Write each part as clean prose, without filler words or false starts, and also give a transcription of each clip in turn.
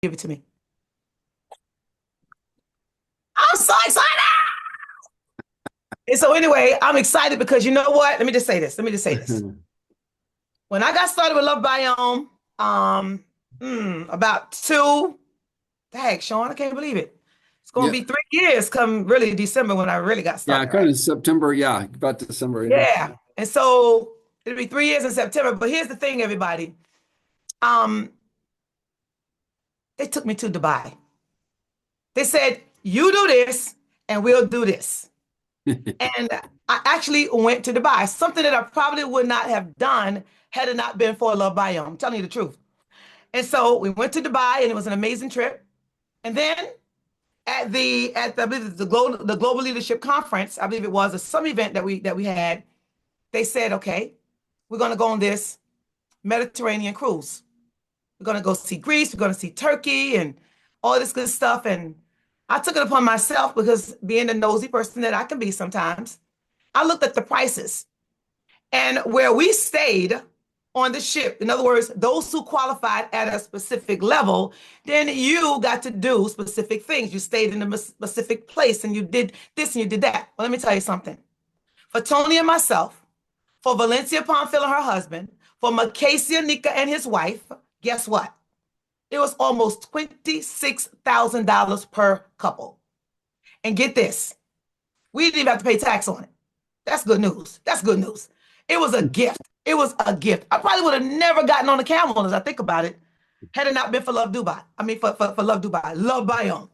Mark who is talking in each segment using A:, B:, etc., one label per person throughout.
A: Give it to me. I'm so excited. And so anyway, I'm excited because you know what? Let me just say this. Let me just say this. When I got started with Love Biome, about dang, Shon, I can't believe it. It's going
B: Yeah,
A: to be 3 years come really December when I really got
B: yeah,
A: started,
B: kind
A: right?
B: of September. Yeah, about December. Yeah.
A: Yeah. And so it'll be 3 years in September. But here's the thing, everybody. Um, they took me to Dubai. They said, you do this and we'll do this. And I actually went to Dubai, something that I probably would not have done had it not been for Love Biome. I'm telling you the truth. And so we went to Dubai, and it was an amazing trip. And then I believe the Global Leadership Conference, I believe it was some event that we had. They said, okay, we're going to go on this Mediterranean cruise. We're going to go see Greece. We're going to see Turkey and all this good stuff. And I took it upon myself because being the nosy person that I can be sometimes, I looked at the prices. And where we stayed on the ship, in other words, those who qualified at a specific level, then you got to do specific things. You stayed in a specific place and you did this and you did that. Well, let me tell you something. For Tony and myself, for Valencia Ponfil and her husband, for Macasia Nika and his wife, guess what? It was almost $26,000 per couple. And get this, we didn't even have to pay tax on it. That's good news. That's good news. It was a gift. It was a gift. I probably would have never gotten on the camel as I think about it, had it not been for Love Dubai. I mean, for Love Dubai, Love Biome.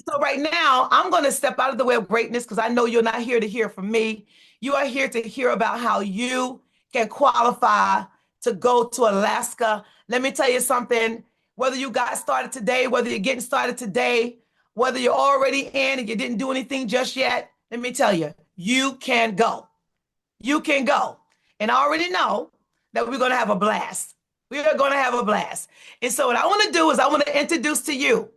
A: So right now, I'm going to step out of the way of greatness because I know you're not here to hear from me. You are here to hear about how you can qualify to go to Alaska. Let me tell you something. Whether you got started today, whether you're getting started today, whether you're already in and you didn't do anything just yet, let me tell you, you can go. You can go. And I already know that we're going to have a blast. We are going to have a blast. And so what I want to do is I want to introduce to you.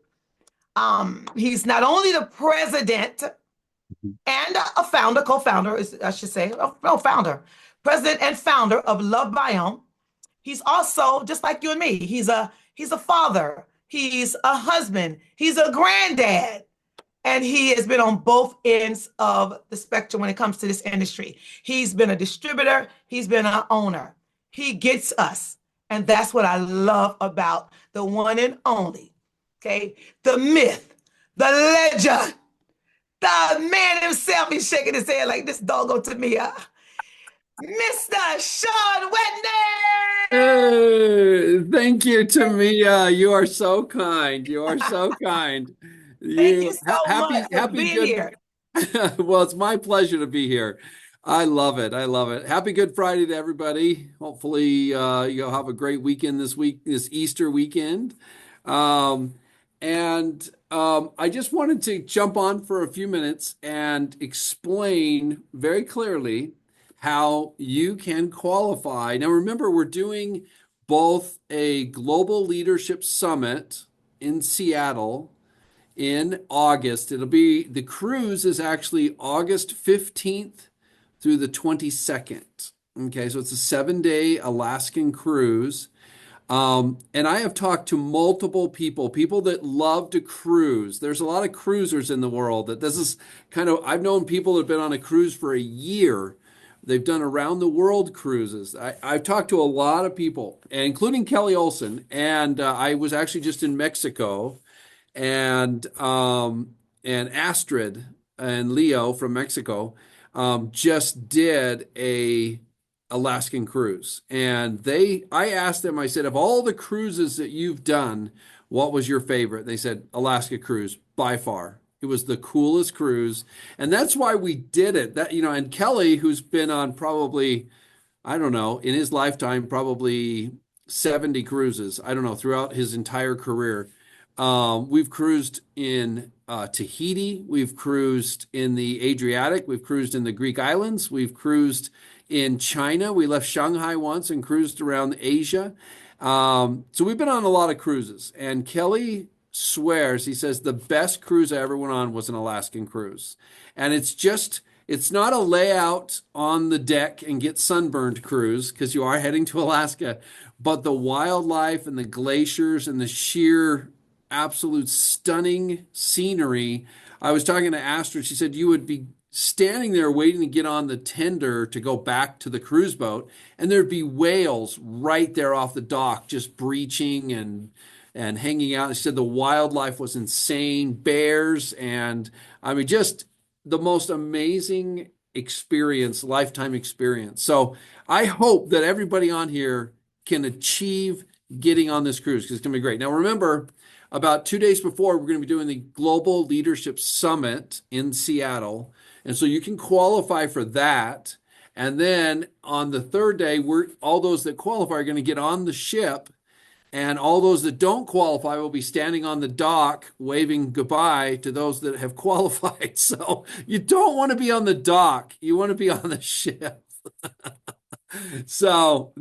A: He's not only the president and a founder, co-founder, I should say, no, founder, president and founder of Love Biome. He's also just like you and me. He's a father. He's a husband. He's a granddad. And he has been on both ends of the spectrum when it comes to this industry. He's been a distributor. He's been an owner. He gets us. And that's what I love about the one and only, okay? The myth, the legend, the man himself. He's shaking his head like this doggo to me. Mr. Shon Whitney!
B: Thank you, Tamia. You are so kind. You are so kind.
A: Thank you
B: You
A: so much for
B: happy
A: being
B: good.
A: here.
B: Well, it's my pleasure to be here. I love it. I love it. Happy Good Friday to everybody. Hopefully, you'll have a great weekend this week, this Easter weekend. Um, and I just wanted to jump on for a few minutes and explain very clearly how you can qualify. Now, remember, we're doing both a Global Leadership Summit in Seattle in August. The cruise is actually August 15th through the 22nd. Okay, so it's a 7 day Alaskan cruise. And I have talked to multiple people that love to cruise. There's a lot of cruisers in the world that this is kind of, I've known people that have been on a cruise for a year. They've done around the world cruises. I've talked to a lot of people, including Kelly Olson. And I was actually just in Mexico and Astrid and Leo from Mexico just did a Alaskan cruise. And I asked them, I said, of all the cruises that you've done, what was your favorite? They said, Alaska cruise by far. It was the coolest cruise. And that's why we did it. And Kelly, who's been on probably, I don't know, in his lifetime, probably 70 cruises, I don't know, throughout his entire career. We've cruised in Tahiti. We've cruised in the Adriatic. We've cruised in the Greek islands. We've cruised in China. We left Shanghai once and cruised around Asia. So we've been on a lot of cruises. And Kelly swears, he says, the best cruise I ever went on was an Alaskan cruise. And it's not a layout on the deck and get sunburned cruise because you are heading to Alaska, but the wildlife and the glaciers and the sheer absolute stunning scenery. I was talking to Astrid. She said you would be standing there waiting to get on the tender to go back to the cruise boat, and there'd be whales right there off the dock, just breaching and hanging out. She said the wildlife was insane, bears, and I mean, just the most amazing experience, lifetime experience. So I hope that everybody on here can achieve getting on this cruise because it's going to be great. Now, remember, about 2 days before, we're going to be doing the Global Leadership Summit in Seattle. And so you can qualify for that. And then on the third day, all those that qualify are going to get on the ship. And all those that don't qualify will be standing on the dock waving goodbye to those that have qualified. So you don't want to be on the dock. You want to be on the ship. So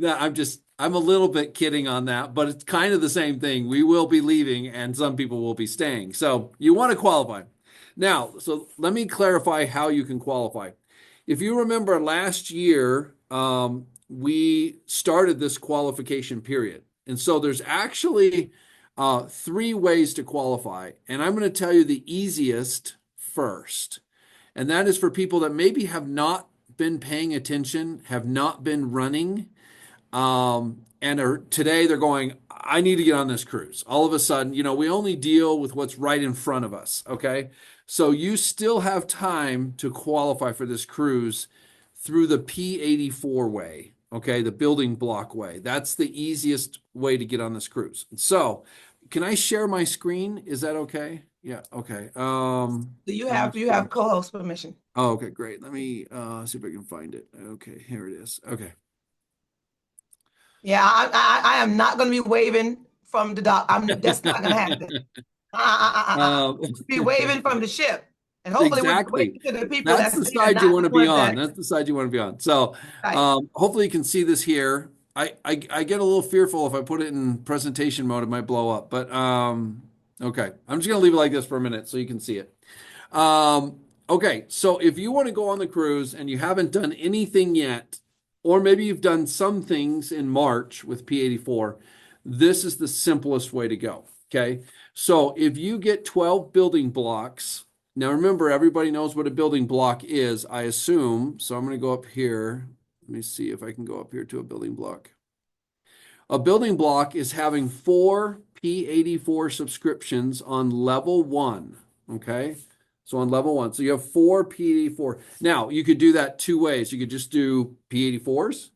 B: I'm a little bit kidding on that, but it's kind of the same thing. We will be leaving and some people will be staying. So you want to qualify. Now, so let me clarify how you can qualify. If you remember last year, we started this qualification period. And so there's actually 3 ways to qualify. And I'm going to tell you the easiest first. And that is for people that maybe have not been paying attention, have not been running, and today they're going, I need to get on this cruise. All of a sudden, we only deal with what's right in front of us. Okay. So you still have time to qualify for this cruise through the P84 way. Okay. The building block way. That's the easiest way to get on this cruise. So can I share my screen? Is that okay? Yeah. Okay.
A: You have co-host permission.
B: Oh, okay, great. Let me see if I can find it. Okay, here it is. Okay.
A: Yeah, I am not going to be waving from the dock. That's not going to happen. Be waving from the ship, and hopefully
B: Exactly.
A: to the people
B: That's the side you want to be on. That's the side you want to be on. So hopefully you can see this here. I get a little fearful if I put it in presentation mode, it might blow up. But okay, I'm just going to leave it like this for a minute so you can see it. Okay, so if you want to go on the cruise and you haven't done anything yet, or maybe you've done some things in March with P84, this is the simplest way to go. Okay, so if you get 12 building blocks, now remember, everybody knows what a building block is, I assume. So I'm going to go up here. Let me see if I can go up here to a building block. A building block is having 4 P84 subscriptions on level 1. Okay. So on level 1, so you have 4 P84. Now, you could do that 2 ways. You could just do P84s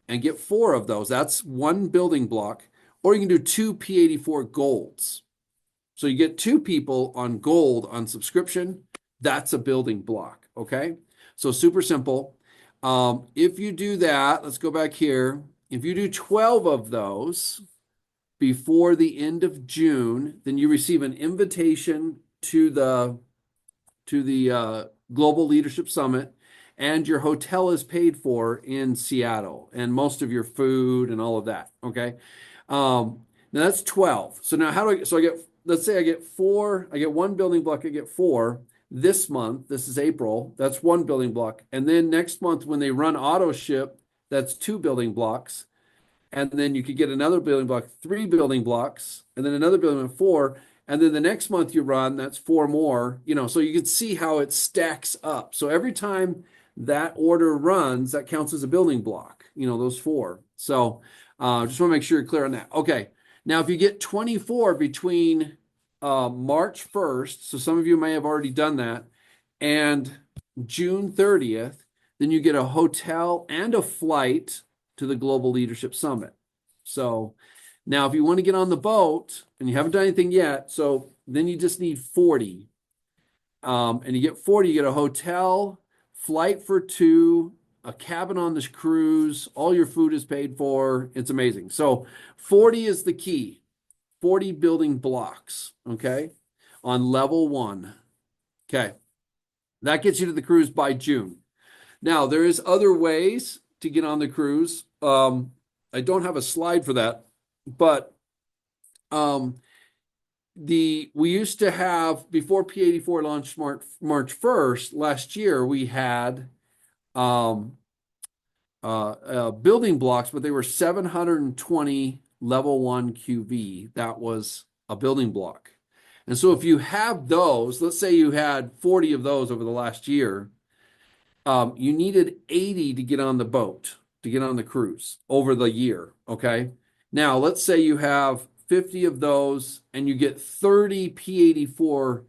B: and get 4 of those. That's 1 building block. Or you can do 2 P84 golds. So you get 2 people on gold on subscription. That's a building block, okay? So super simple. If you do that, let's go back here. If you do 12 of those before the end of June, then you receive an invitation to the Global Leadership Summit, and your hotel is paid for in Seattle, and most of your food and all of that. Okay. Now that's 12. So now let's say I get 4, I get 1 building block, I get 4 this month. This is April. That's 1 building block. And then next month when they run auto ship, that's 2 building blocks. And then you could get another building block, 3 building blocks, and then another building block, 4. And then the next month you run, that's 4 more, so you can see how it stacks up. So every time that order runs, that counts as a building block, those 4. So just want to make sure you're clear on that. Okay. Now, if you get 24 between March 1st, so some of you may have already done that, and June 30th, then you get a hotel and a flight to the Global Leadership Summit. So now, if you want to get on the boat and you haven't done anything yet, so then you just need 40. And you get 40, you get a hotel, flight for 2, a cabin on this cruise, all your food is paid for. It's amazing. So 40 is the key, 40 building blocks, okay, on level 1. Okay, that gets you to the cruise by June. Now, there is other ways to get on the cruise. I don't have a slide for that. But we used to have, before P84 launched March 1st last year, we had building blocks, but they were 720 level 1 QV. That was a building block. And so if you have those, let's say you had 40 of those over the last year, you needed 80 to get on the boat, to get on the cruise over the year. Okay. Now, let's say you have 50 of those and you get 30 P84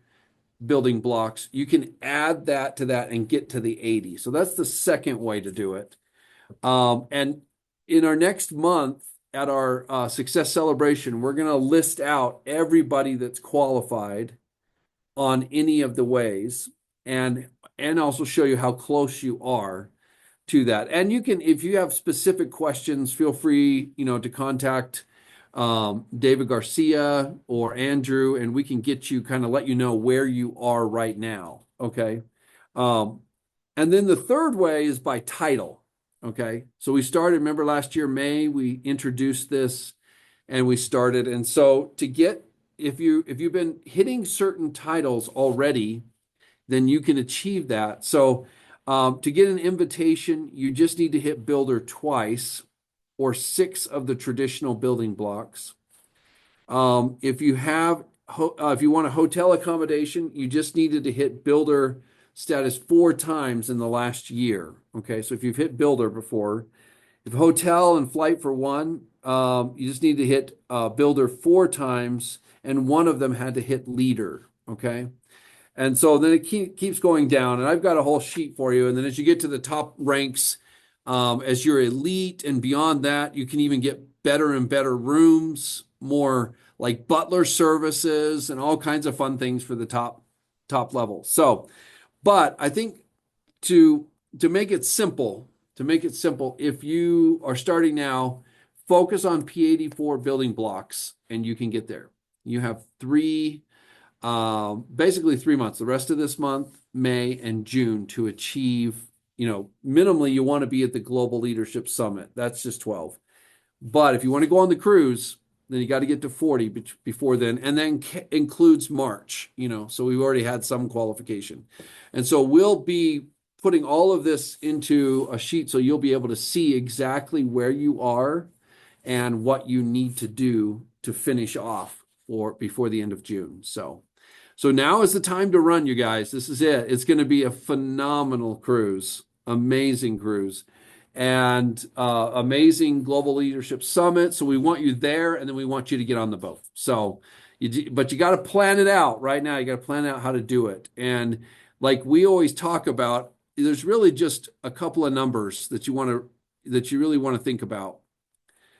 B: building blocks. You can add that to that and get to the 80. So that's the second way to do it. And in our next month at our success celebration, we're going to list out everybody that's qualified on any of the ways and also show you how close you are to that. And you can, if you have specific questions, feel free, to contact David Garcia or Andrew, and we can get you kind of let you know where you are right now. Okay. And then the third way is by title. Okay. So we started, remember last year, May, we introduced this and we started. And so to get, if you've been hitting certain titles already, then you can achieve that. So to get an invitation, you just need to hit builder twice or 6 of the traditional building blocks. If you want a hotel accommodation, you just needed to hit builder status 4 times in the last year. Okay, so if you've hit builder before, if hotel and flight for one, you just need to hit builder 4 times, and one of them had to hit leader. Okay. And so then it keeps going down, and I've got a whole sheet for you. And then as you get to the top ranks, as you're elite and beyond that, you can even get better and better rooms, more like butler services and all kinds of fun things for the top level. So, but I think to make it simple, if you are starting now, focus on P84 building blocks and you can get there. You have basically 3 months, the rest of this month, May and June, to achieve, minimally you want to be at the Global Leadership Summit. That's just 12. But if you want to go on the cruise, then you got to get to 40 before then, and then includes March, so we've already had some qualification. And so we'll be putting all of this into a sheet so you'll be able to see exactly where you are and what you need to do to finish off or before the end of June. So now is the time to run, you guys. This is it. It's going to be a phenomenal cruise, amazing cruise, and amazing Global Leadership Summit. So we want you there, and then we want you to get on the boat. So, but you got to plan it out right now. You got to plan out how to do it. And like we always talk about, there's really just a couple of numbers that you really want to think about.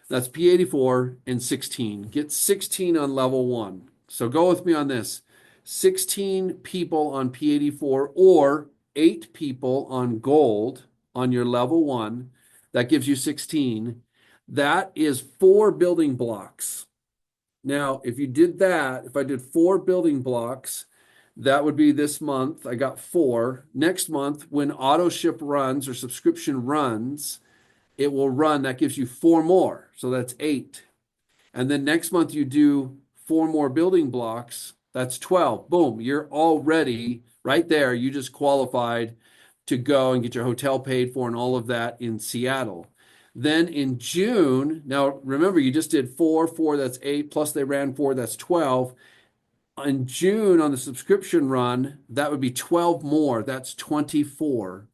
B: That's P84 and 16. Get 16 on level 1. So go with me on this. 16 people on P84 or 8 people on gold on your level 1. That gives you 16. That is 4 building blocks. Now, if you did that, if I did 4 building blocks, that would be this month. I got 4. Next month, when auto ship runs or subscription runs, it will run. That gives you 4 more. So that's 8. And then next month you do 4 more building blocks. That's 12. Boom. You're already right there. You just qualified to go and get your hotel paid for and all of that in Seattle. Then in June, now remember, you just did 4, that's 8, plus they ran 4, that's 12. In June on the subscription run, that would be 12 more. That's 24.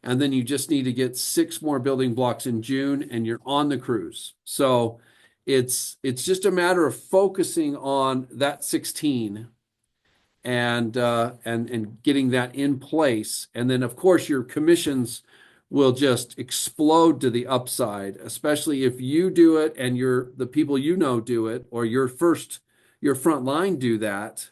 B: And then you just need to get 6 more building blocks in June and you're on the cruise. So it's just a matter of focusing on that 16 and getting that in place. And then of course your commissions will just explode to the upside, especially if you do it and the people do it, or your front line do that.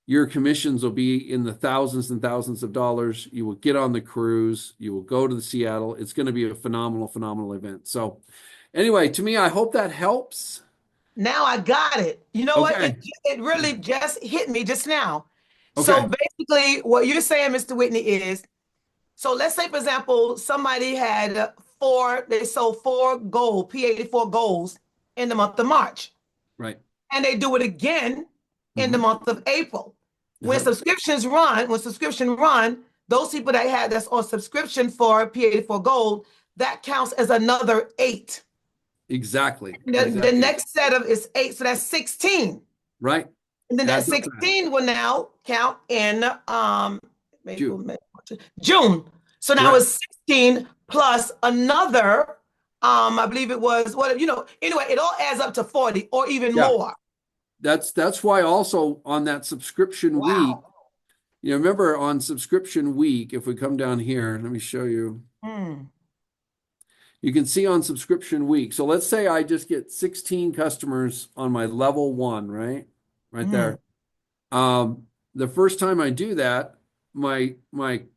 B: Your commissions will be in the thousands and thousands of dollars. You will get on the cruise. You will go to the Seattle. It's going to be a phenomenal, phenomenal event. So anyway, to me, I hope that helps.
A: Now I got it. You know what?
B: Okay.
A: It really just hit me just now.
B: Okay.
A: So basically, what you're saying, Mr. Whitney, is so let's say, for example, somebody had they sold 4 gold, P84 golds in the month of March.
B: Right.
A: And they do it again in the month of April. When subscription run, those people that had that's on subscription for P84 Gold, that counts as another 8.
B: Exactly.
A: The next set of is 8, so that's 16.
B: Right.
A: And then that
B: Adds up fast.
A: 16 will now count in April,
B: June.
A: May, June. So now
B: Correct.
A: it's 16 plus another, I believe it was what, anyway, it all adds up to 40 or even
B: Yeah.
A: more.
B: That's why also on that subscription week,
A: Wow.
B: remember on subscription week, if we come down here, let me show you.
A: Mm.
B: You can see on subscription week. So let's say I just get 16 customers on my level 1, right? Right
A: Mm.
B: there. The first time I do that, my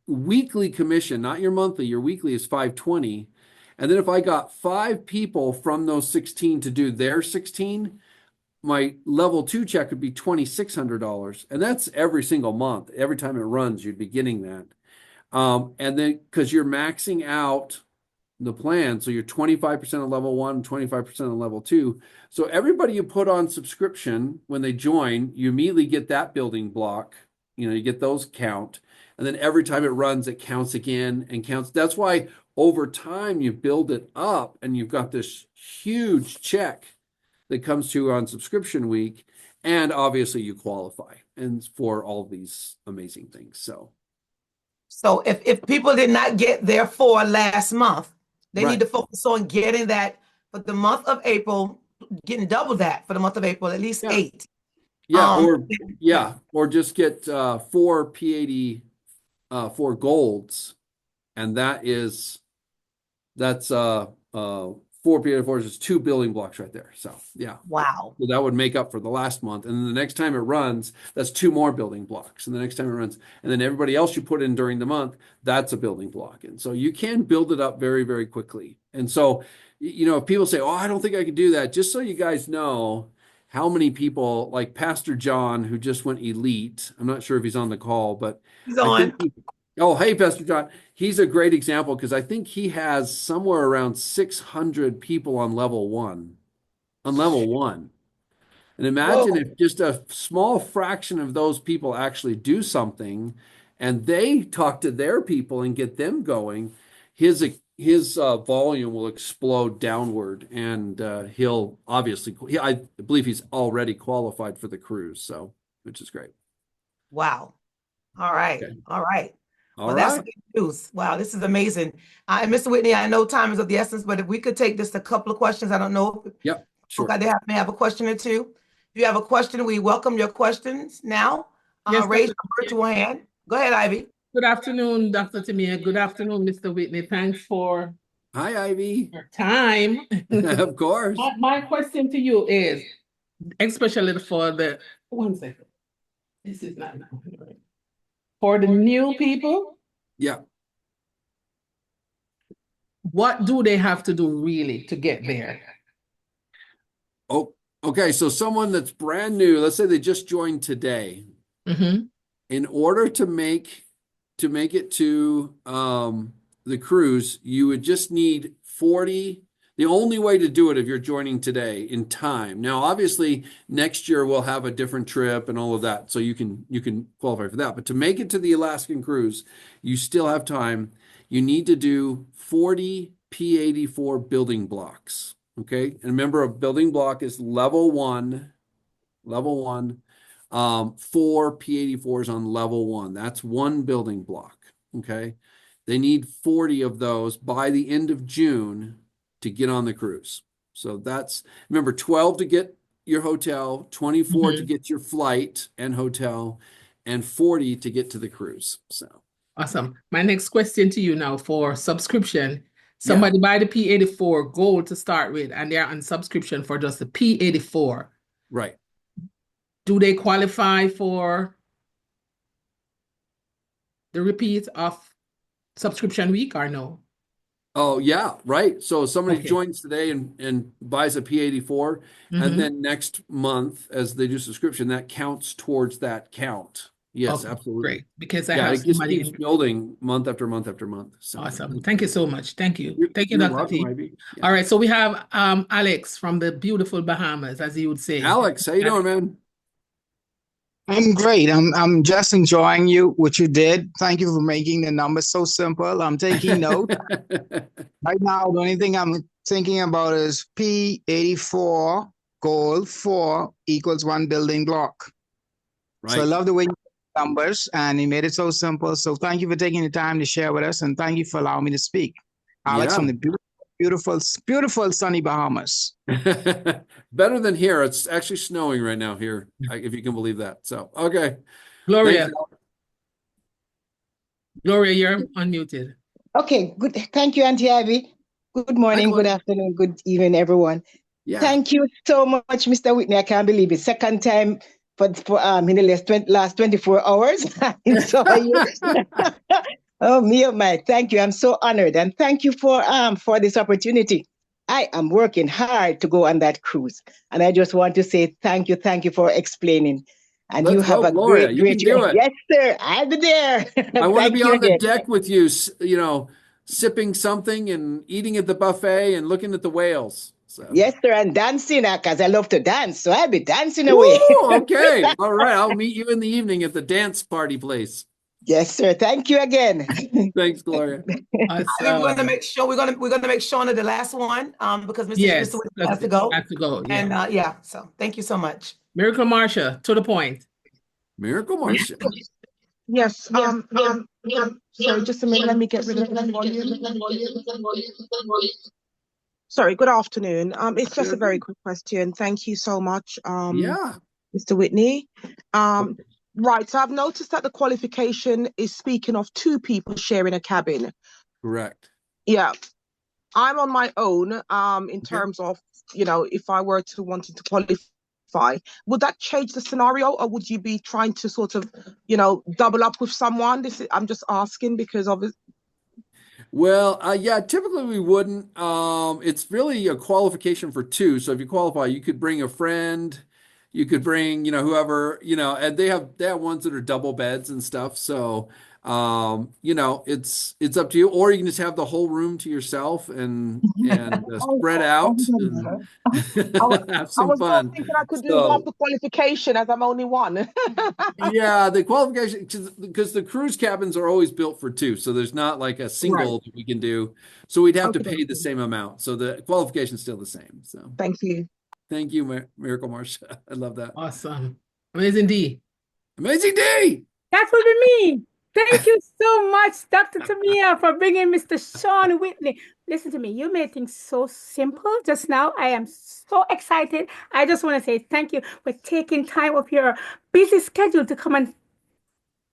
B: weekly commission, not your monthly, your weekly is 520. And then if I got 5 people from those 16 to do their 16, my level 2 check would be $2,600. And that's every single month. Every time it runs, you'd be getting that. And then because you're maxing out the plan, so you're 25% on level 1, 25% on level 2. So everybody you put on subscription when they join, you immediately get that building block. You get those count. And then every time it runs, it counts again and counts. That's why over time you build it up and you've got this huge check that comes to you on subscription week. And obviously you qualify and for all these amazing things.
A: So if people did not get their 4 last month, they
B: right.
A: need to focus on getting that for the month of April, getting double that for the month of April, at least
B: Yeah.
A: 8.
B: Or just get 4 P80 4 golds, and that's 4 P84s is 2 building blocks right there. So yeah.
A: Wow.
B: So that would make up for the last month. And then the next time it runs, that's 2 more building blocks. And the next time it runs, and then everybody else you put in during the month, that's a building block. And so you can build it up very, very quickly. And so, if people say, oh, I don't think I can do that, just so you guys know how many people like Pastor John, who just went elite. I'm not sure if he's on the call, but
A: He's
B: I
A: on.
B: think oh, hey, Pastor John. He's a great example because I think he has somewhere around 600 people on level 1. On level 1. And imagine
A: Whoa.
B: if just a small fraction of those people actually do something and they talk to their people and get them going, his volume will explode downward and he'll obviously, I believe he's already qualified for the cruise, so which is great.
A: Wow. All right.
B: Okay.
A: All right.
B: All
A: Well,
B: right.
A: that's good news. Wow, this is amazing. And Mr. Whitney, I know time is of the essence, but if we could take just a couple of questions, I don't know if
B: Yep, sure.
A: they may have a question or two. If you have a question, we welcome your questions now.
C: Yes,
A: Raise your virtual hand. Go ahead, Ivy.
C: Good afternoon, Dr. Tamir. Good afternoon, Mr. Whitney. Thanks for
B: Hi, Ivy.
C: your time.
B: Of course.
C: My question to you is, especially for the, one second. This is not now. For the new people,
B: Yeah.
C: what do they have to do really to get there?
B: Oh, okay. So someone that's brand new, let's say they just joined today.
C: Mm-hmm.
B: In order to make it to the cruise, you would just need 40. The only way to do it if you're joining today in time. Now, obviously, next year we'll have a different trip and all of that, so you can qualify for that. But to make it to the Alaskan cruise, you still have time. You need to do 40 P84 building blocks. Okay, and remember, a building block is level 1. 4 P84s on level 1. That's 1 building block. Okay. They need 40 of those by the end of June to get on the cruise. So remember, 12 to get your hotel, 24 to get your flight and hotel, and 40 to get to the cruise. So
C: awesome. My next question to you now for subscription. Somebody buy the P84 Gold to start with, and they're on subscription for just the P84.
B: Right.
C: Do they qualify for the repeat of subscription week or no?
B: Oh, yeah, right. So somebody joins today and buys a P84, and then next month, as they do subscription, that counts towards that count. Yes, absolutely.
C: Great. Because I have
B: it just keeps building month after month after month. So
C: awesome. Thank you so much. Thank you. Thank you,
B: You're
C: Dr.
B: welcome,
C: T.
B: Ivy. Yeah.
C: All right. So we have Alex from the beautiful Bahamas, as you would say.
B: Alex, how you doing, man?
D: I'm great. I'm just enjoying what you did. Thank you for making the numbers so simple. I'm taking note. Right now, the only thing I'm thinking about is P84 goal 4 equals 1 building block. So I
B: Right.
D: love the way you put numbers, and you made it so simple. So thank you for taking the time to share with us, and thank you for allowing me to speak. Alex
B: Yeah.
D: from the beautiful, beautiful sunny Bahamas.
B: Better than here. It's actually snowing right now here, if you can believe that. So, okay.
C: Gloria,
B: Thanks.
C: Gloria, you're unmuted.
E: Okay, good. Thank you, Auntie Ivy. Good morning, good afternoon, good evening, everyone.
B: Yeah.
E: Thank you so much, Mr. Whitney. I can't believe it. Second time for in the last 24 hours. So oh me, oh my. Thank you. I'm so honored, and thank you for this opportunity. I am working hard to go on that cruise, and I just want to say thank you for explaining. And
B: Let's
E: you have
B: go,
E: a
B: Gloria.
E: great,
B: You can do it.
E: Yes, sir. I'll be there.
B: I want to
E: Thank
B: be
E: you
B: on the
E: again.
B: deck with you, sipping something and eating at the buffet and looking at the whales. So.
E: Yes, sir, and dancing because I love to dance, so I'll be dancing away.
B: Ooh, okay. All right. I'll meet you in the evening at the dance party place.
E: Yes, sir. Thank you again.
B: Thanks, Gloria.
A: I think we're going to make sure we're going to make Shona the last one because
C: Yes,
A: Mr. Whitney has to go.
C: Has to go. Yeah.
A: And yeah, so thank you so much.
C: Miracle Marsha, to the point.
B: Miracle Marsha.
F: Yes. Sorry, just a minute. Let me get rid of the volume. Sorry. Good afternoon. It's just a very quick question. Thank you so much,
B: Yeah.
F: Mr. Whitney. Right. So I've noticed that the qualification is speaking of 2 people sharing a cabin.
B: Correct.
F: Yeah. I'm on my own. In terms of, if I were to wanting to qualify, would that change the scenario, or would you be trying to sort of, double up with someone? I'm just asking because of it.
B: Well, yeah, typically we wouldn't. It's really a qualification for 2. So if you qualify, you could bring a friend, you could bring, whoever, and they have ones that are double beds and stuff. So, it's up to you, or you can just have the whole room to yourself and spread out and have some fun.
F: Thinking I could do half the qualification as I'm only one.
B: Yeah, the qualification, because the cruise cabins are always built for 2, so there's not like a single that we can do. So we'd have to pay the same amount. So the qualification is still the same. So
F: thank you.
B: Thank you, Miracle Marsha. I love that.
C: Awesome. Amazing D.
B: Amazing D.
G: That will be me. Thank you so much, Dr. Tamia, for bringing Mr. Shon Whitney. Listen to me. You made things so simple just now. I am so excited. I just want to say thank you for taking time off your busy schedule to come and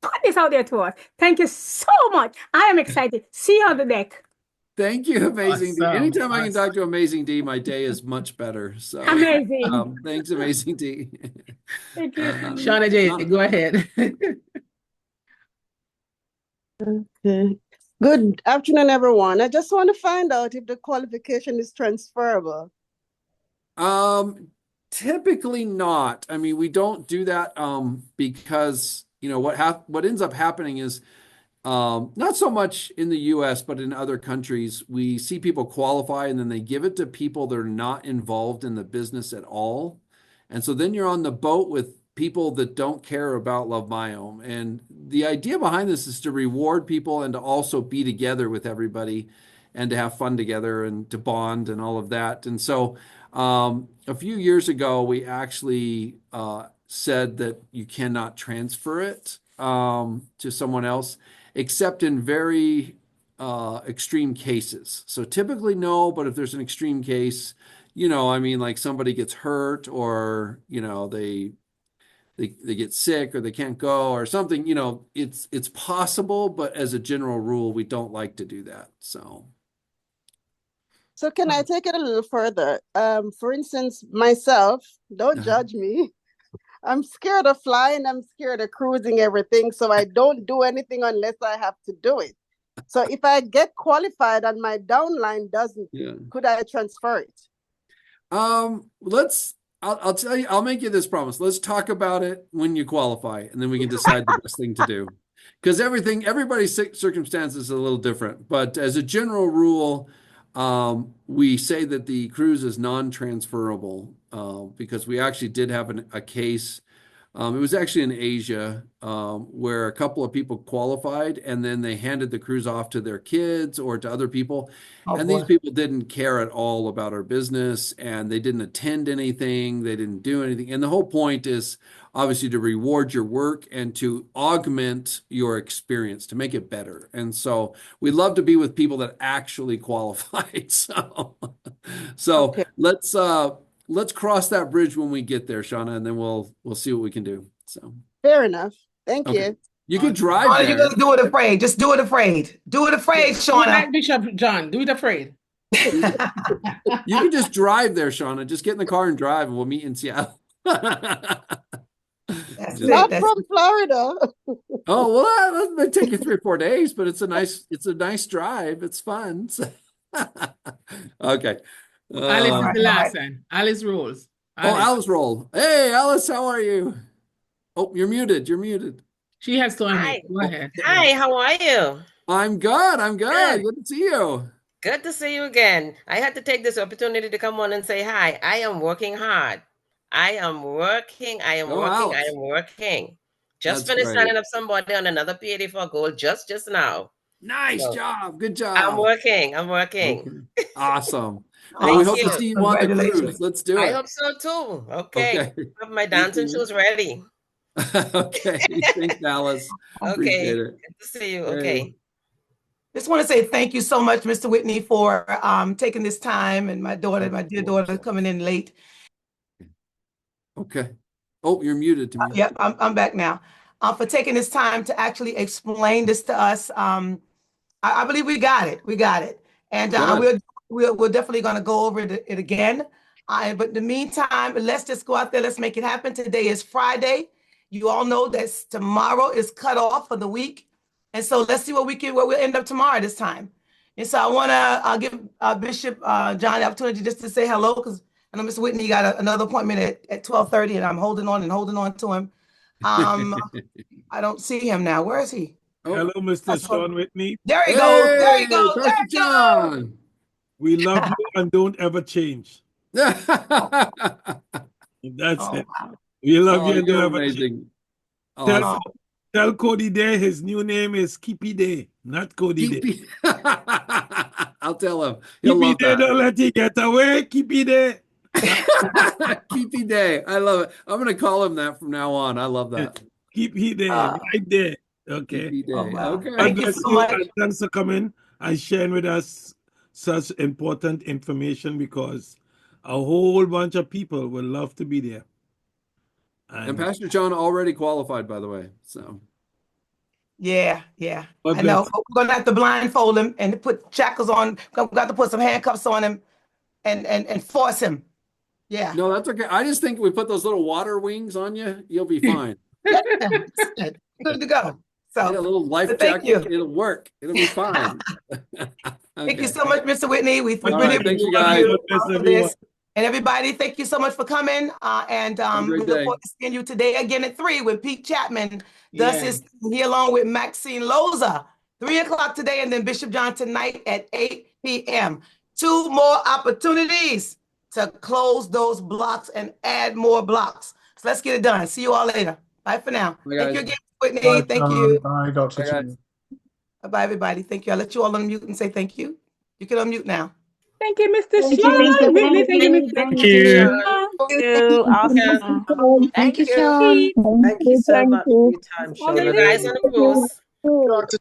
G: put this out there to us. Thank you so much. I am excited. See you on the deck.
B: Thank you, Amazing D.
C: Awesome.
B: Anytime I can talk to Amazing D, my day is much better. So
G: Amazing.
B: thanks, Amazing D.
G: Thank you.
C: Shauna J, go ahead.
H: Good afternoon, everyone. I just want to find out if the qualification is transferable.
B: Typically not. I mean, we don't do that because what ends up happening is not so much in the US, but in other countries, we see people qualify and then they give it to people that are not involved in the business at all. And so then you're on the boat with people that don't care about LoveBiome. And the idea behind this is to reward people and to also be together with everybody and to have fun together and to bond and all of that. And so a few years ago, we actually said that you cannot transfer it to someone else, except in very extreme cases. So typically no, but if there's an extreme case, like somebody gets hurt or, they get sick or they can't go or something, it's possible, but as a general rule, we don't like to do that. So
H: can I take it a little further? For instance, myself, don't judge me. I'm scared of flying. I'm scared of cruising everything. So I don't do anything unless I have to do it. So if I get qualified and my downline doesn't, could I transfer it?
B: I'll tell you, I'll make you this promise. Let's talk about it when you qualify, and then we can decide the best thing to do. Because everybody's circumstances are a little different. But as a general rule, we say that the cruise is non-transferable because we actually did have a case It was actually in Asia, where a couple of people qualified and then they handed the cruise off to their kids or to other people.
A: Oh,
B: And
A: boy.
B: these people didn't care at all about our business and they didn't attend anything. They didn't do anything. And the whole point is obviously to reward your work and to augment your experience, to make it better. And so we love to be with people that actually qualified. So
F: Okay.
B: let's cross that bridge when we get there, Shauna, and then we'll see what we can do. So
H: Fair enough. Thank
B: okay.
H: you.
B: You can drive
A: Shauna, you're
B: there.
A: gonna do it afraid. Just do it afraid. Do it afraid,
C: Do it
A: Shauna.
C: like Bishop John. Do it afraid.
B: You can just drive there, Shauna. Just get in the car and drive, and we'll meet in Seattle.
A: That's
B: Just-
A: it.
H: Not
A: That's
H: from Florida.
B: Oh well, that may take you 3 or 4 days, but it's a nice drive. It's fun. Okay.
C: Alice
A: All
C: is
A: right,
C: the
A: all
C: last
A: right.
C: one. Alice rolls.
B: Oh, Alice roll. Hey, Alice, how are you? Oh, you're muted. You're muted.
C: She has to
I: Hi.
C: unmute. Go ahead.
I: Hi, how are you?
B: I'm good. I'm good.
I: Good.
B: Good to see you.
I: Good to see you again. I had to take this opportunity to come on and say hi. I am working hard. I am working. I am
B: Oh,
I: working. I
B: Alice.
I: am working. Just
B: That's
I: finished
B: great.
I: signing up somebody on another P84 goal just now.
B: Nice
I: So,
B: job. Good
I: I'm
B: job.
I: working. I'm working.
B: Okay. Awesome.
A: Thank
B: Well, we
I: Thank
B: hope to
I: you.
B: see you on the
A: Congratulations.
B: cruise. Let's do
I: I
B: it.
I: hope so too. Okay.
B: Okay.
I: Have my
B: Thank
I: dancing
B: you.
I: shoes ready.
B: Okay. Thanks, Alice.
I: Okay.
B: Appreciate it.
I: Good to see you.
B: Hey.
I: Okay.
A: Just want to say thank you so much, Mr. Whitney, for taking this time, and my daughter, my dear daughter, coming in late.
B: Okay. Oh, you're muted to me.
A: Yep, I'm back now. For taking this time to actually explain this to us. I believe we got it. We got it, and
B: Good.
A: we're definitely going to go over it again. But in the meantime, let's just go out there. Let's make it happen. Today is Friday. You all know that tomorrow is cut off for the week, and so let's see what we'll end up tomorrow this time. And so I want to give Bishop John the opportunity just to say hello, because I know Mr. Whitney got another appointment at 12:30, and I'm holding on to him. I don't see him now. Where is he?
B: Oh.
J: Hello, Mr. Shon Whitney.
A: There you go. There you go.
B: Pastor
A: There you go.
B: John.
J: We love you and don't ever change. That's
A: Oh,
J: it.
A: wow.
J: We love you and
B: you're
J: don't ever change.
B: amazing.
J: Tell, tell Cody Day his new name is Keepy Day, not Cody Day.
B: I'll tell him. He'll
J: Keepy
B: love
J: Day,
B: that.
J: don't let you get away. Keepy Day.
B: Keepy Day. I love it. I'm going to call him that from now on. I love that.
J: Keepy Day, right there. Okay.
B: Keepy Day.
A: Oh, wow.
B: Okay.
A: Thank
J: God
A: you
J: bless
A: so
J: you,
A: much.
J: and thanks for coming and sharing with us such important information, because a whole bunch of people would love to be there.
B: And Pastor John already qualified, by the way. So
A: Yeah.
J: God
A: I know.
J: bless.
A: We're gonna have to blindfold him and put shackles on. We've got to put some handcuffs on him and force him. Yeah.
B: no, that's okay. I just think we put those little water wings on you, you'll be fine.
A: Good to go.
B: Get a
A: So
B: little life
A: thank
B: jacket.
A: you.
B: It'll work. It'll be fine.
A: Thank you
B: Okay.
A: so much, Mr. Whitney. We
B: All
A: really
B: right. Thanks, you
A: appreciate
B: guys.
A: you
J: God bless
A: for
J: everyone.
A: this. And everybody, thank you so much for coming. And
B: a
A: we
B: great
A: look
B: day.
A: forward to seeing you today again at 3 with Pete Chapman. Thus
C: Yeah.
A: is here along with Maxine Loza. 3 o'clock today, and then Bishop John tonight at 8 p.m. 2 more opportunities to close those blocks and add more blocks. So let's get it done. See you all later. Bye for now.
B: Bye,
A: Thank you
B: guys.
A: again, Whitney.
K: Bye,
A: Thank
K: John.
A: you.
K: Bye, Dr.
B: Bye, guys.
K: Chin.
A: Bye, everybody. Thank you. I'll let you all unmute and say thank you. You can unmute now.
G: Thank you, Mr.
E: Thank you,
G: Shon
E: Mr.
G: Whitney. Thank you,
E: Whitney.
G: Mr.
E: Thank
I: Thank you,
E: you.
I: Sean.
G: Shon.
H: You.
I: Awesome.
E: Thank you,
I: Thank you.
E: Sean.
F: Thank you so much for your time,
G: All the
I: See you
F: Shona.
I: guys on the cruise.
K: Dr.